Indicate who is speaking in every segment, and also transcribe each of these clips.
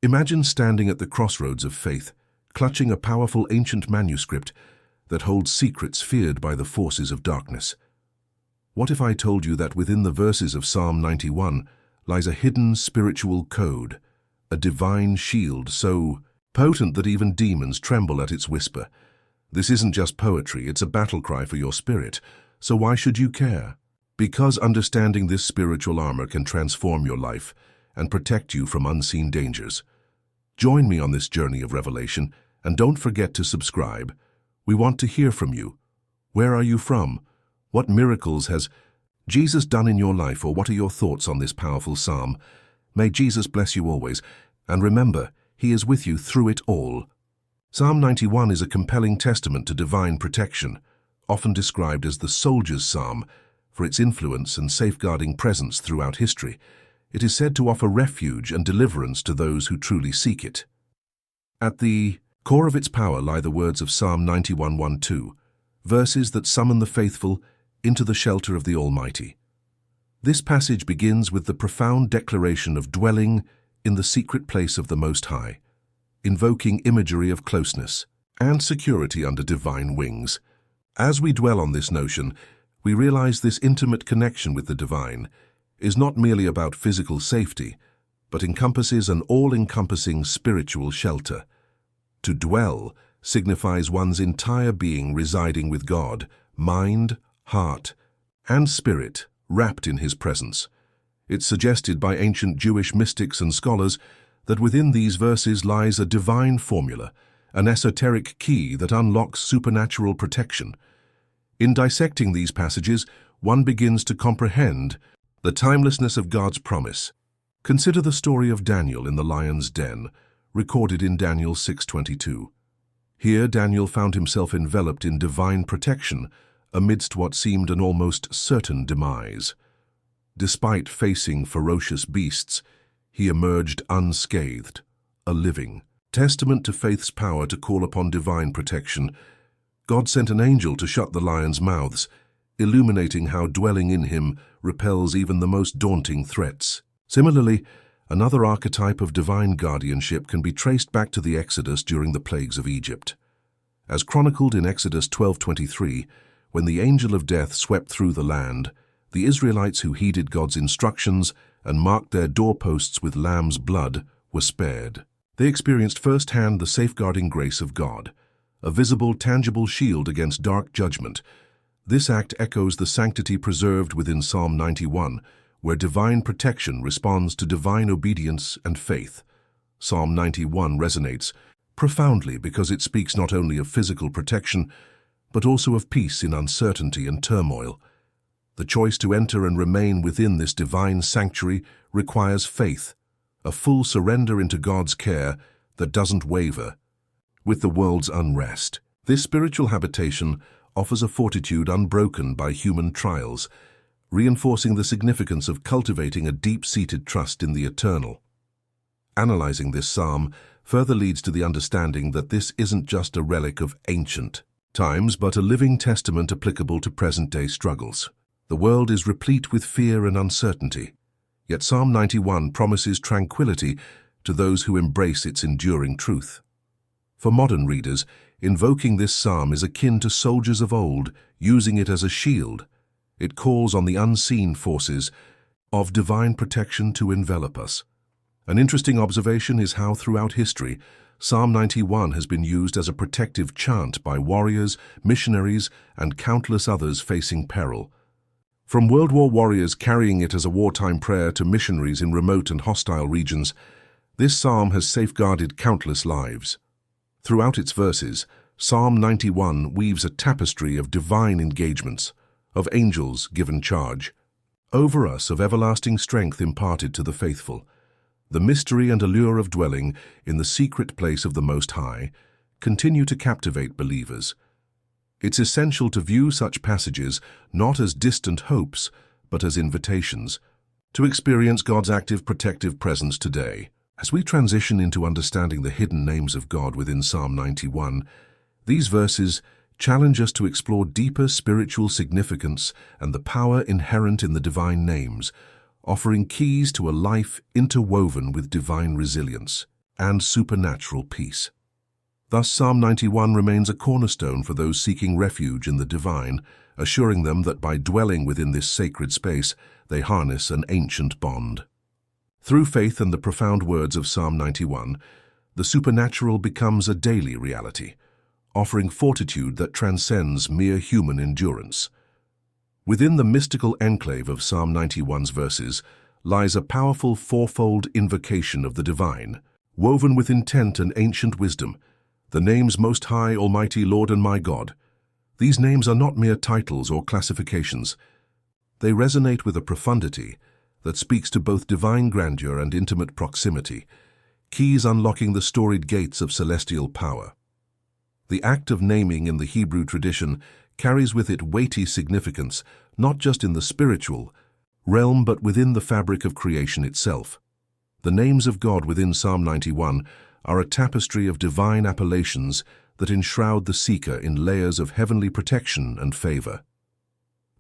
Speaker 1: Imagine standing at the crossroads of faith, clutching a powerful ancient manuscript that holds secrets feared by the forces of darkness. What if I told you that within the verses of Psalm 91 lies a hidden spiritual code, a divine shield so potent that even demons tremble at its whisper? This isn't just poetry, it's a battle cry for your spirit. So why should you care? Because understanding this spiritual armor can transform your life and protect you from unseen dangers. Join me on this journey of revelation, and don't forget to subscribe. We want to hear from you. Where are you from? What miracles has Jesus done in your life, or what are your thoughts on this powerful psalm? May Jesus bless you always, and remember, He is with you through it all. Psalm 91 is a compelling testament to divine protection, often described as the soldier's psalm for its influence and safeguarding presence throughout history. It is said to offer refuge and deliverance to those who truly seek it. At the core of its power lie the words of Psalm 91:1-2, verses that summon the faithful into the shelter of the Almighty. This passage begins with the profound declaration of dwelling in the secret place of the Most High, invoking imagery of closeness and security under divine wings. As we dwell on this notion, we realize this intimate connection with the divine is not merely about physical safety, but encompasses an all-encompassing spiritual shelter. To dwell signifies one's entire being residing with God, mind, heart, and spirit wrapped in His presence. It's suggested by ancient Jewish mystics and scholars that within these verses lies a divine formula, an esoteric key that unlocks supernatural protection. In dissecting these passages, one begins to comprehend the timelessness of God's promise. Consider the story of Daniel in the lion's den, recorded in Daniel 6:22. Here Daniel found himself enveloped in divine protection amidst what seemed an almost certain demise. Despite facing ferocious beasts, he emerged unscathed, a living testament to faith's power to call upon divine protection. God sent an angel to shut the lions' mouths, illuminating how dwelling in Him repels even the most daunting threats. Similarly, another archetype of divine guardianship can be traced back to the Exodus during the plagues of Egypt. As chronicled in Exodus 12:23, when the angel of death swept through the land, the Israelites who heeded God's instructions and marked their doorposts with lamb's blood were spared. They experienced firsthand the safeguarding grace of God, a visible, tangible shield against dark judgment. This act echoes the sanctity preserved within Psalm 91, where divine protection responds to divine obedience and faith. Psalm 91 resonates profoundly because it speaks not only of physical protection, but also of peace in uncertainty and turmoil. The choice to enter and remain within this divine sanctuary requires faith, a full surrender into God's care that doesn't waver with the world's unrest. This spiritual habitation offers a fortitude unbroken by human trials, reinforcing the significance of cultivating a deep-seated trust in the eternal. Analyzing this psalm further leads to the understanding that this isn't just a relic of ancient times, but a living testament applicable to present-day struggles. The world is replete with fear and uncertainty, yet Psalm 91 promises tranquility to those who embrace its enduring truth. For modern readers, invoking this psalm is akin to soldiers of old, using it as a shield. It calls on the unseen forces of divine protection to envelop us. An interesting observation is how throughout history, Psalm 91 has been used as a protective chant by warriors, missionaries, and countless others facing peril. From World War warriors carrying it as a wartime prayer to missionaries in remote and hostile regions, this psalm has safeguarded countless lives. Throughout its verses, Psalm 91 weaves a tapestry of divine engagements, of angels given charge over us, of everlasting strength imparted to the faithful. The mystery and allure of dwelling in the secret place of the Most High continue to captivate believers. It's essential to view such passages not as distant hopes, but as invitations to experience God's active protective presence today. As we transition into understanding the hidden names of God within Psalm 91, these verses challenge us to explore deeper spiritual significance and the power inherent in the divine names, offering keys to a life interwoven with divine resilience. and supernatural peace. Thus, Psalm 91 remains a cornerstone for those seeking refuge in the divine, assuring them that by dwelling within this sacred space, they harness an ancient bond. Through faith and the profound words of Psalm 91, the supernatural becomes a daily reality, offering fortitude that transcends mere human endurance. Within the mystical enclave of Psalm 91's verses lies a powerful fourfold invocation of the divine, woven with intent and ancient wisdom. The names Most High, Almighty Lord and my God. These names are not mere titles or classifications. They resonate with a profundity that speaks to both divine grandeur and intimate proximity, keys unlocking the storied gates of celestial power. The act of naming in the Hebrew tradition carries with it weighty significance, not just in the spiritual realm but within the fabric of creation itself. The names of God within Psalm 91 are a tapestry of divine appellations that enshroud the seeker in layers of heavenly protection and favor.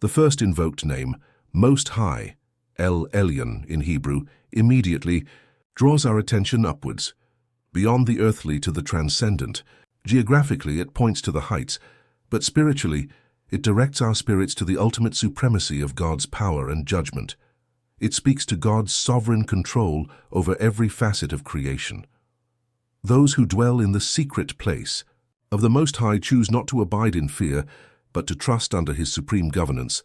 Speaker 1: The first invoked name, Most High, El Elyon in Hebrew, immediately draws our attention upwards, beyond the earthly to the transcendent. Geographically, it points to the heights, but spiritually, it directs our spirits to the ultimate supremacy of God's power and judgment. It speaks to God's sovereign control over every facet of creation. Those who dwell in the secret place of the Most High choose not to abide in fear, but to trust under His supreme governance,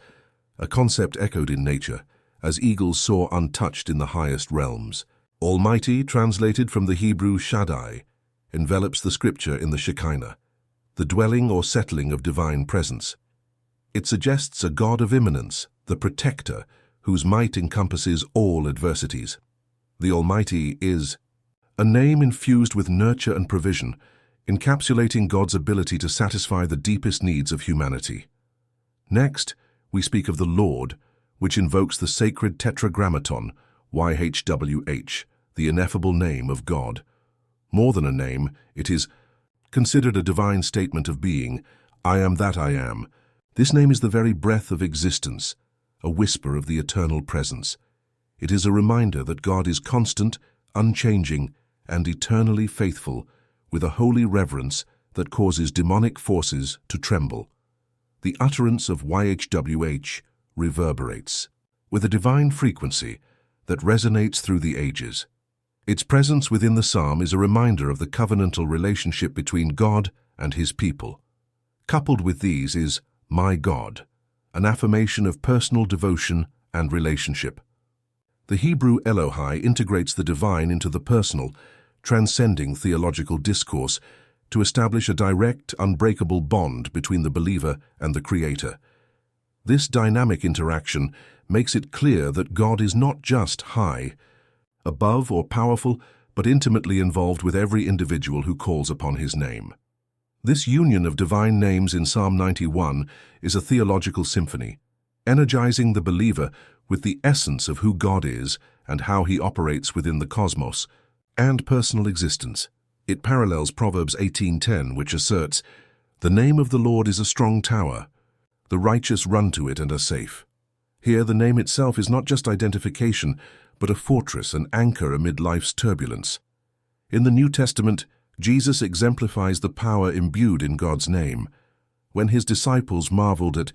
Speaker 1: a concept echoed in nature, as eagles soar untouched in the highest realms. Almighty, translated from the Hebrew Shaddai, envelops the scripture in the Shekinah, the dwelling or settling of divine presence. It suggests a God of immanence, the protector, whose might encompasses all adversities. The Almighty is a name infused with nurture and provision, encapsulating God's ability to satisfy the deepest needs of humanity. Next, we speak of the Lord, which invokes the sacred tetragrammaton, YHWH, the ineffable name of God. More than a name, it is considered a divine statement of being. I am that I am. This name is the very breath of existence, a whisper of the eternal presence. It is a reminder that God is constant, unchanging, and eternally faithful, with a holy reverence that causes demonic forces to tremble. The utterance of YHWH reverberates with a divine frequency that resonates through the ages. Its presence within the psalm is a reminder of the covenantal relationship between God and His people. Coupled with these is my God, an affirmation of personal devotion and relationship. The Hebrew Elohai integrates the divine into the personal, transcending theological discourse to establish a direct, unbreakable bond between the believer and the Creator. This dynamic interaction makes it clear that God is not just high, above or powerful, but intimately involved with every individual who calls upon His name. This union of divine names in Psalm 91 is a theological symphony, energizing the believer with the essence of who God is and how He operates within the cosmos and personal existence. It parallels Proverbs 18:10, which asserts, "The name of the Lord is a strong tower. The righteous run to it and are safe." Here, the name itself is not just identification, but a fortress, an anchor amid life's turbulence. In the New Testament, Jesus exemplifies the power imbued in God's name. When His disciples marveled at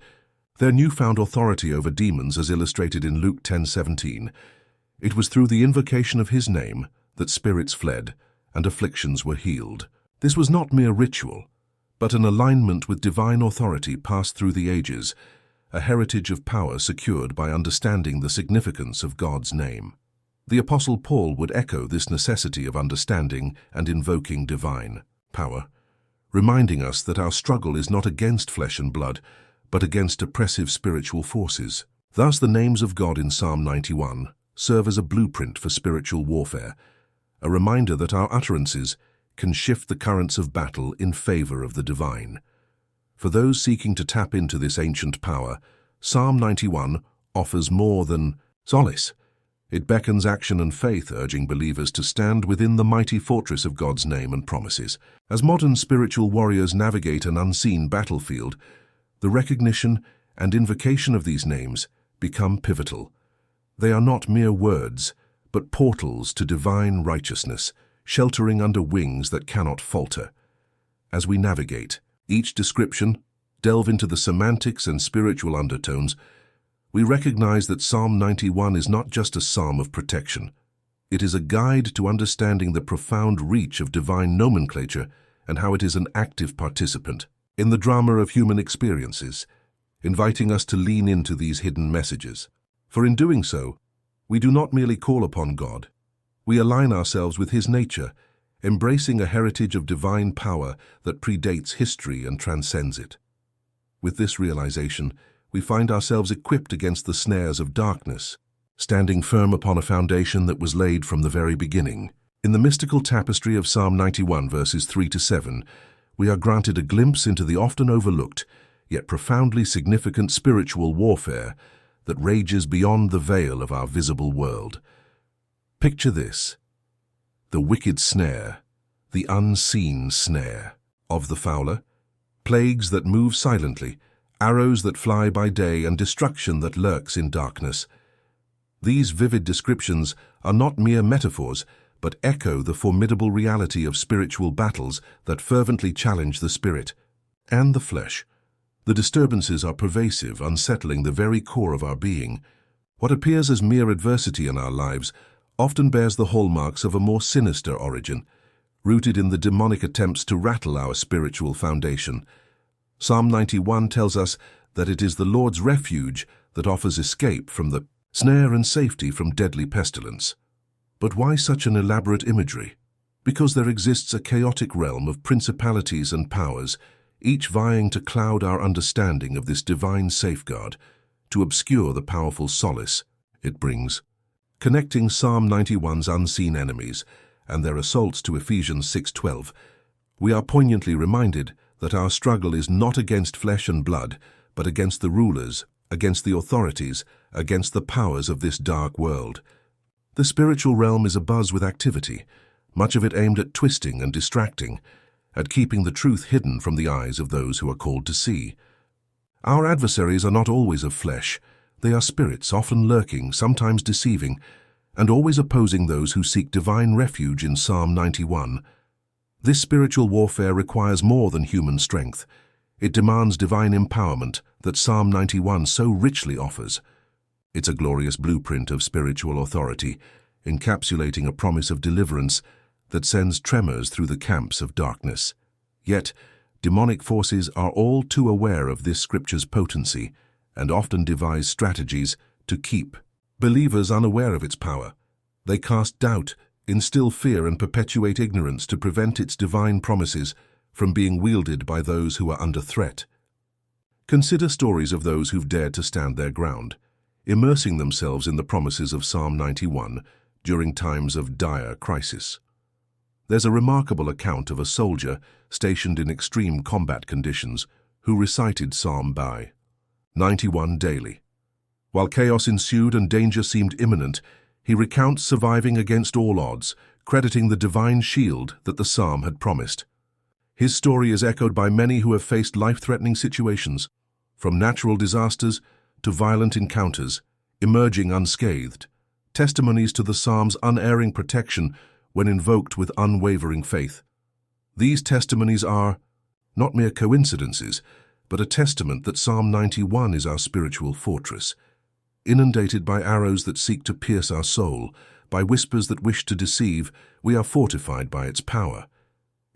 Speaker 1: their newfound authority over demons, as illustrated in Luke 10:17, it was through the invocation of His name that spirits fled and afflictions were healed. This was not mere ritual, but an alignment with divine authority passed through the ages, a heritage of power secured by understanding the significance of God's name. The Apostle Paul would echo this necessity of understanding and invoking divine power, reminding us that our struggle is not against flesh and blood, but against oppressive spiritual forces. Thus, the names of God in Psalm 91 serve as a blueprint for spiritual warfare, a reminder that our utterances can shift the currents of battle in favor of the divine. For those seeking to tap into this ancient power, Psalm 91 offers more than solace. It beckons action and faith, urging believers to stand within the mighty fortress of God's name and promises. As modern spiritual warriors navigate an unseen battlefield, the recognition and invocation of these names become pivotal. They are not mere words, but portals to divine righteousness, sheltering under wings that cannot falter. As we navigate each description, delve into the semantics and spiritual undertones, we recognize that Psalm 91 is not just a psalm of protection. It is a guide to understanding the profound reach of divine nomenclature and how it is an active participant in the drama of human experiences, inviting us to lean into these hidden messages. For in doing so, we do not merely call upon God. We align ourselves with His nature, embracing a heritage of divine power that predates history and transcends it. With this realization, we find ourselves equipped against the snares of darkness, standing firm upon a foundation that was laid from the very beginning. In the mystical tapestry of Psalm 91, verses 3 to 7, we are granted a glimpse into the often overlooked, yet profoundly significant spiritual warfare that rages beyond the veil of our visible world. Picture this: the wicked snare, the unseen snare of the fowler, plagues that move silently, arrows that fly by day, and destruction that lurks in darkness. These vivid descriptions are not mere metaphors, but echo the formidable reality of spiritual battles that fervently challenge the spirit and the flesh. The disturbances are pervasive, unsettling the very core of our being. What appears as mere adversity in our lives often bears the hallmarks of a more sinister origin, rooted in the demonic attempts to rattle our spiritual foundation. Psalm 91 tells us that it is the Lord's refuge that offers escape from the snare and safety from deadly pestilence. But why such an elaborate imagery? Because there exists a chaotic realm of principalities and powers, each vying to cloud our understanding of this divine safeguard, to obscure the powerful solace it brings. Connecting Psalm 91's unseen enemies and their assaults to Ephesians 6:12, we are poignantly reminded that our struggle is not against flesh and blood, but against the rulers, against the authorities, against the powers of this dark world. The spiritual realm is abuzz with activity, much of it aimed at twisting and distracting, at keeping the truth hidden from the eyes of those who are called to see. Our adversaries are not always of flesh. They are spirits, often lurking, sometimes deceiving, and always opposing those who seek divine refuge in Psalm 91. This spiritual warfare requires more than human strength. It demands divine empowerment that Psalm 91 so richly offers. It's a glorious blueprint of spiritual authority, encapsulating a promise of deliverance that sends tremors through the camps of darkness. Yet, demonic forces are all too aware of this scripture's potency and often devise strategies to keep believers unaware of its power. They cast doubt, instill fear, and perpetuate ignorance to prevent its divine promises from being wielded by those who are under threat. Consider stories of those who've dared to stand their ground, immersing themselves in the promises of Psalm 91 during times of dire crisis. There's a remarkable account of a soldier stationed in extreme combat conditions who recited Psalm 91 daily. While chaos ensued and danger seemed imminent, he recounts surviving against all odds, crediting the divine shield that the psalm had promised. His story is echoed by many who have faced life-threatening situations, from natural disasters to violent encounters, emerging unscathed, testimonies to the psalm's unerring protection when invoked with unwavering faith. These testimonies are not mere coincidences, but a testament that Psalm 91 is our spiritual fortress. Inundated by arrows that seek to pierce our soul, by whispers that wish to deceive, we are fortified by its power.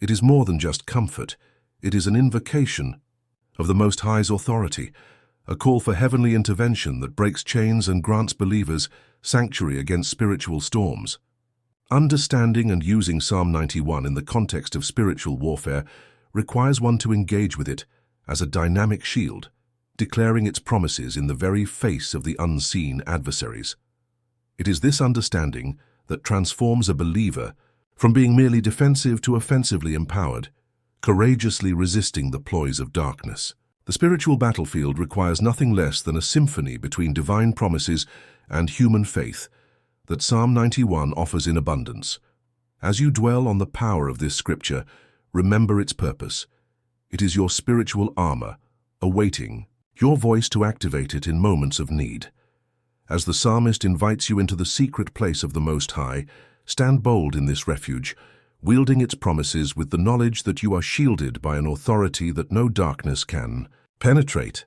Speaker 1: It is more than just comfort. It is an invocation of the Most High's authority, a call for heavenly intervention that breaks chains and grants believers sanctuary against spiritual storms. Understanding and using Psalm 91 in the context of spiritual warfare requires one to engage with it as a dynamic shield, declaring its promises in the very face of the unseen adversaries. It is this understanding that transforms a believer from being merely defensive to offensively empowered, courageously resisting the ploys of darkness. The spiritual battlefield requires nothing less than a symphony between divine promises and human faith that Psalm 91 offers in abundance. As you dwell on the power of this scripture, remember its purpose. It is your spiritual armor, awaiting your voice to activate it in moments of need. As the psalmist invites you into the secret place of the Most High, stand bold in this refuge, wielding its promises with the knowledge that you are shielded by an authority that no darkness can penetrate.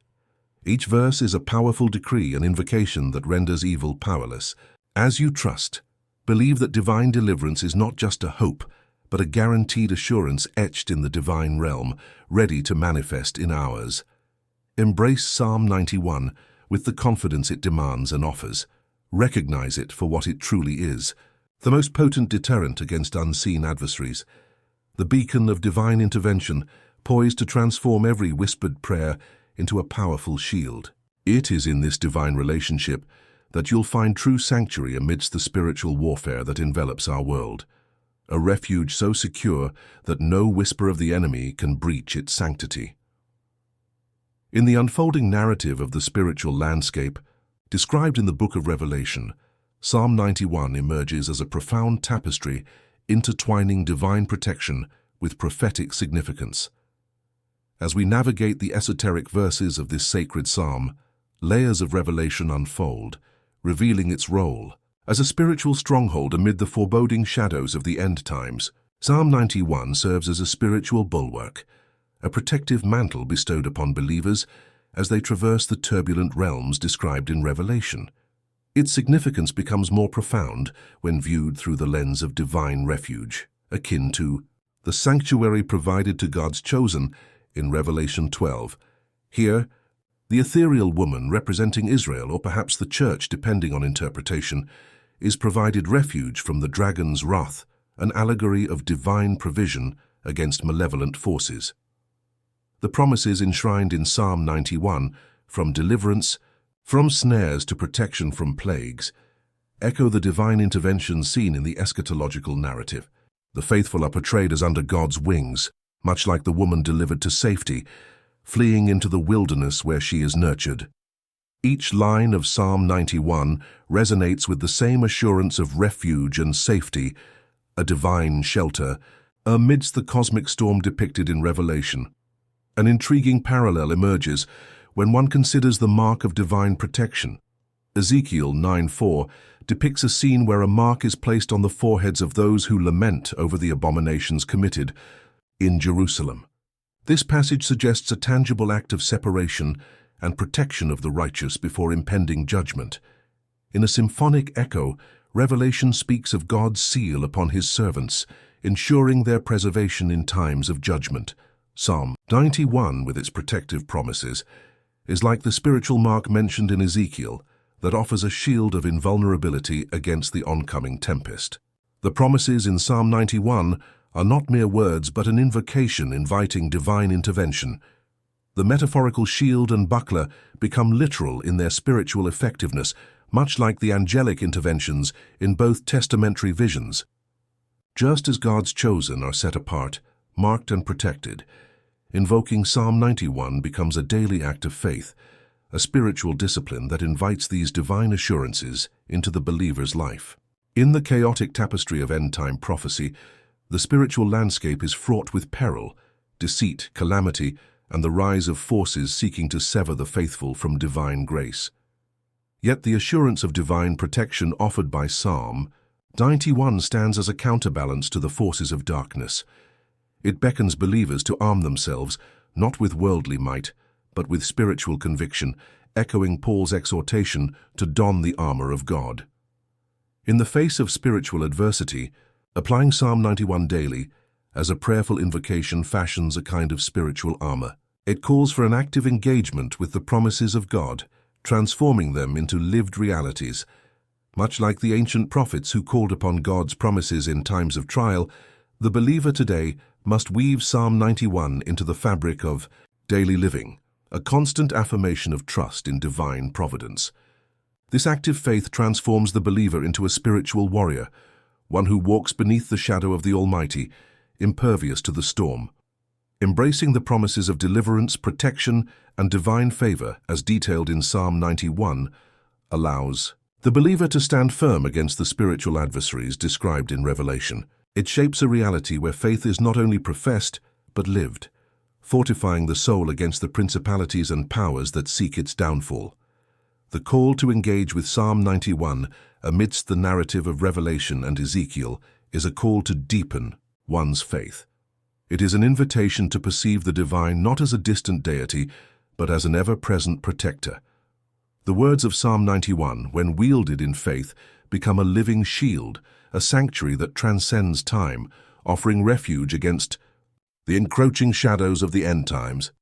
Speaker 1: Each verse is a powerful decree, an invocation that renders evil powerless. As you trust, believe that divine deliverance is not just a hope, but a guaranteed assurance etched in the divine realm, ready to manifest in ours. Embrace Psalm 91 with the confidence it demands and offers. Recognize it for what it truly is, the most potent deterrent against unseen adversaries, the beacon of divine intervention poised to transform every whispered prayer into a powerful shield. It is in this divine relationship that you'll find true sanctuary amidst the spiritual warfare that envelops our world, a refuge so secure that no whisper of the enemy can breach its sanctity. In the unfolding narrative of the spiritual landscape, described in the book of Revelation, Psalm 91 emerges as a profound tapestry intertwining divine protection with prophetic significance. As we navigate the esoteric verses of this sacred psalm, layers of revelation unfold, revealing its role as a spiritual stronghold amid the foreboding shadows of the end times. Psalm 91 serves as a spiritual bulwark, a protective mantle bestowed upon believers as they traverse the turbulent realms described in Revelation. Its significance becomes more profound when viewed through the lens of divine refuge, akin to the sanctuary provided to God's chosen in Revelation 12. Here, the ethereal woman representing Israel, or perhaps the church depending on interpretation, is provided refuge from the dragon's wrath, an allegory of divine provision against malevolent forces. The promises enshrined in Psalm 91, from deliverance, from snares to protection from plagues, echo the divine intervention seen in the eschatological narrative. The faithful are portrayed as under God's wings, much like the woman delivered to safety, fleeing into the wilderness where she is nurtured. Each line of Psalm 91 resonates with the same assurance of refuge and safety, a divine shelter, amidst the cosmic storm depicted in Revelation. An intriguing parallel emerges when one considers the mark of divine protection. Ezekiel 9:4 depicts a scene where a mark is placed on the foreheads of those who lament over the abominations committed in Jerusalem. This passage suggests a tangible act of separation and protection of the righteous before impending judgment. In a symphonic echo, Revelation speaks of God's seal upon his servants, ensuring their preservation in times of judgment. Psalm 91, with its protective promises, is like the spiritual mark mentioned in Ezekiel that offers a shield of invulnerability against the oncoming tempest. The promises in Psalm 91 are not mere words but an invocation inviting divine intervention. The metaphorical shield and buckler become literal in their spiritual effectiveness, much like the angelic interventions in both testamentary visions. Just as God's chosen are set apart, marked and protected, invoking Psalm 91 becomes a daily act of faith, a spiritual discipline that invites these divine assurances into the believer's life. In the chaotic tapestry of end-time prophecy, the spiritual landscape is fraught with peril, deceit, calamity, and the rise of forces seeking to sever the faithful from divine grace. Yet the assurance of divine protection offered by Psalm 91 stands as a counterbalance to the forces of darkness. It beckons believers to arm themselves, not with worldly might, but with spiritual conviction, echoing Paul's exhortation to don the armor of God. In the face of spiritual adversity, applying Psalm 91 daily as a prayerful invocation fashions a kind of spiritual armor. It calls for an active engagement with the promises of God, transforming them into lived realities. Much like the ancient prophets who called upon God's promises in times of trial, the believer today must weave Psalm 91 into the fabric of daily living, a constant affirmation of trust in divine providence. This active faith transforms the believer into a spiritual warrior, one who walks beneath the shadow of the Almighty, impervious to the storm. Embracing the promises of deliverance, protection, and divine favor, as detailed in Psalm 91, allows the believer to stand firm against the spiritual adversaries described in Revelation. It shapes a reality where faith is not only professed, but lived, fortifying the soul against the principalities and powers that seek its downfall. The call to engage with Psalm 91 amidst the narrative of Revelation and Ezekiel is a call to deepen one's faith. It is an invitation to perceive the divine not as a distant deity, but as an ever-present protector. The words of Psalm 91, when wielded in faith, become a living shield, a sanctuary that transcends time, offering refuge against the encroaching shadows of the end times.